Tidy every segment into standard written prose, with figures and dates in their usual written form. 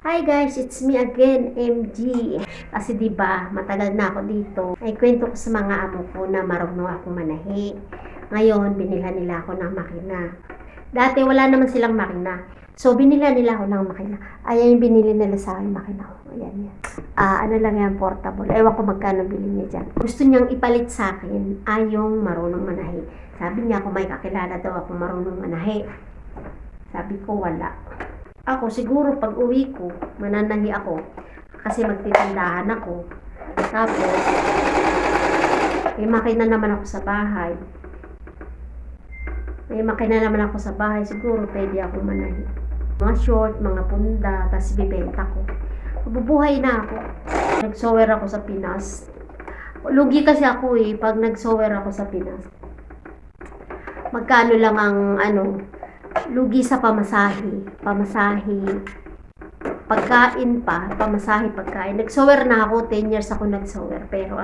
Hi guys, it's me again, MG. Kasi 'di ba, matagal na ako dito. Ay kwento ko sa mga amo ko na marunong akong manahi. Ngayon, binilhan nila ako ng makina. Dati wala naman silang makina. So binilhan nila ako ng makina. Ayan yung binili nila sa akin makina ko. Ayan yan. Ano lang yan, portable. Ewan ko magkano bilhin niya dyan. Gusto niyang ipalit sa akin ay yung marunong manahi. Sabi niya kung may kakilala daw ako marunong manahi. Sabi ko wala. Ako siguro pag uwi ko, mananahi ako kasi magtitindahan ako. Tapos, may makina naman ako sa bahay. Siguro pwede ako manahi. Mga short, mga punda, tapos bibenta ko. Mabubuhay na ako. Nag-sewer ako sa Pinas. Lugi kasi ako pag nag-sewer ako sa Pinas. Magkano lang ang lugi sa pamasahe, pagkain pa, pagkain. Nag-sewer na ako, 10 years ako nag-sewer, pero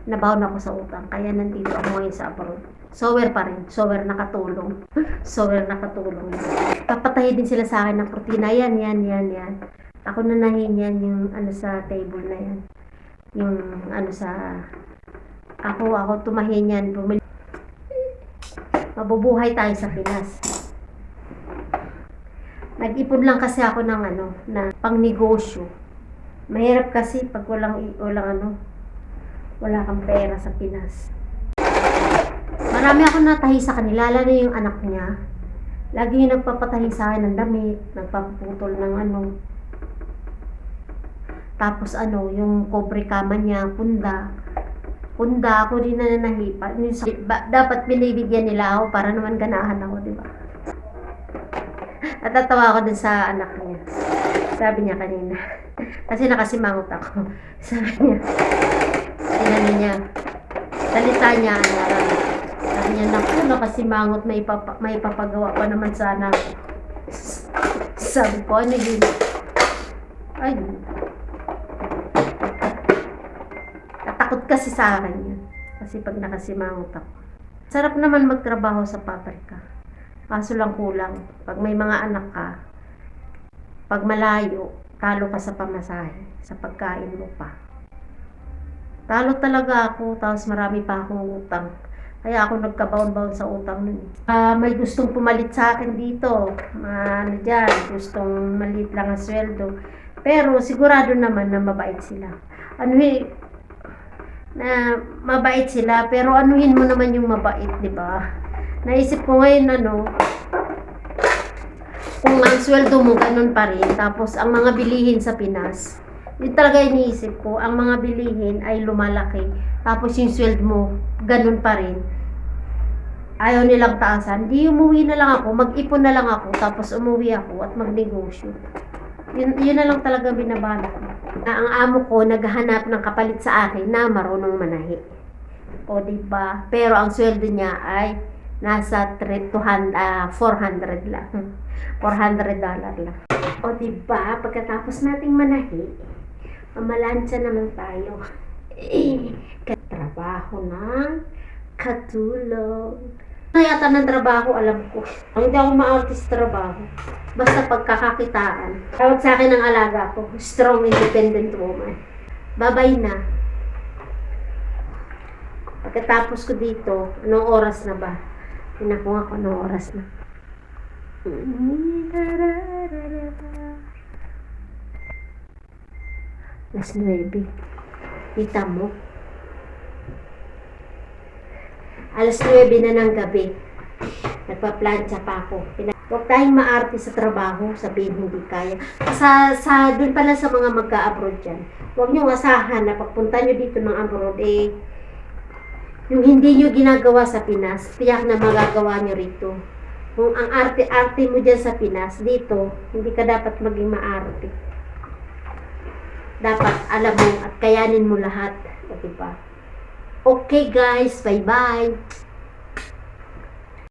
nabaon ako sa utang, kaya nandito ako ngayon sa abroad. Sewer pa rin, sewer nakatulong. Papatahin din sila sa akin ng kurtina, yan. Ako na nahinyan yung sa table na yan. Yung ako tumahin yan, mabubuhay tayo sa Pinas. Nag-ipon lang kasi ako ng na pang-negosyo. Mahirap kasi pag wala kang pera sa Pinas. Marami ako natahi sa kanila, lalo yung anak niya. Lagi yung nagpapatahi sa akin ng damit, nagpaputol ng Tapos yung cobre kama niya, punda, ako din na nahipa. Dapat binibigyan nila ako para naman ganahan ako, di ba? Natatawa ako dun sa anak niya. Sabi niya kanina. Kasi nakasimangot ako. Sabi niya, salita niya, sabi niya, naku, nakasimangot, may papagawa pa naman sana. Sabi ko, ano yun? Ay, natakot kasi sa akin yun. Kasi pag nakasimangot ako. Sarap naman magtrabaho sa pabrika. Kaso lang kulang, pag may mga anak ka, pag malayo, talo ka sa pamasahe, sa pagkain mo pa. Talo talaga ako, tapos marami pa akong utang. Kaya ako nagkabaon-baon sa utang nun. May gustong pumalit sa akin dito, gustong maliit lang ang sweldo. Pero sigurado naman na mabait sila. Mabait sila, pero anuhin mo naman yung mabait, di ba? Naisip ko ngayon kung ang sweldo mo ganun pa rin, tapos ang mga bilihin sa Pinas, yun talaga iniisip ko, ang mga bilihin ay lumalaki, tapos yung sweldo mo ganun pa rin, ayaw nilang taasan, di umuwi na lang ako, mag-ipon na lang ako, tapos umuwi ako at magnegosyo. Yun na lang talaga binabalak ko. Ang amo ko naghahanap ng kapalit sa akin na marunong manahi. O diba? Pero ang sweldo niya ay nasa $400 lang. $400 lang. O diba, pagkatapos nating manahi, mamalansya naman tayo. Katrabaho ng katulong. Yata ng trabaho, alam ko. Hindi ako ma-artist trabaho. Basta pagkakakitaan. Tawag sa akin ng alaga ko, strong independent woman. Babay na. Pagkatapos ko dito, anong oras na ba? Pinako ako ng oras na. Alas 9. Kita mo? Alas 9 na ng gabi. Nagpa-plancha pa ako. Huwag tayong maarte sa trabaho, sabihin hindi kaya. Doon pala sa mga magka-abroad dyan. Huwag nyo asahan na pagpunta nyo dito ng abroad, yung hindi nyo ginagawa sa Pinas, tiyak na magagawa nyo rito. Kung ang arte-arte mo dyan sa Pinas, dito, hindi ka dapat maging maarte. Dapat alam mo at kayanin mo lahat. Diba? Okay guys, bye-bye!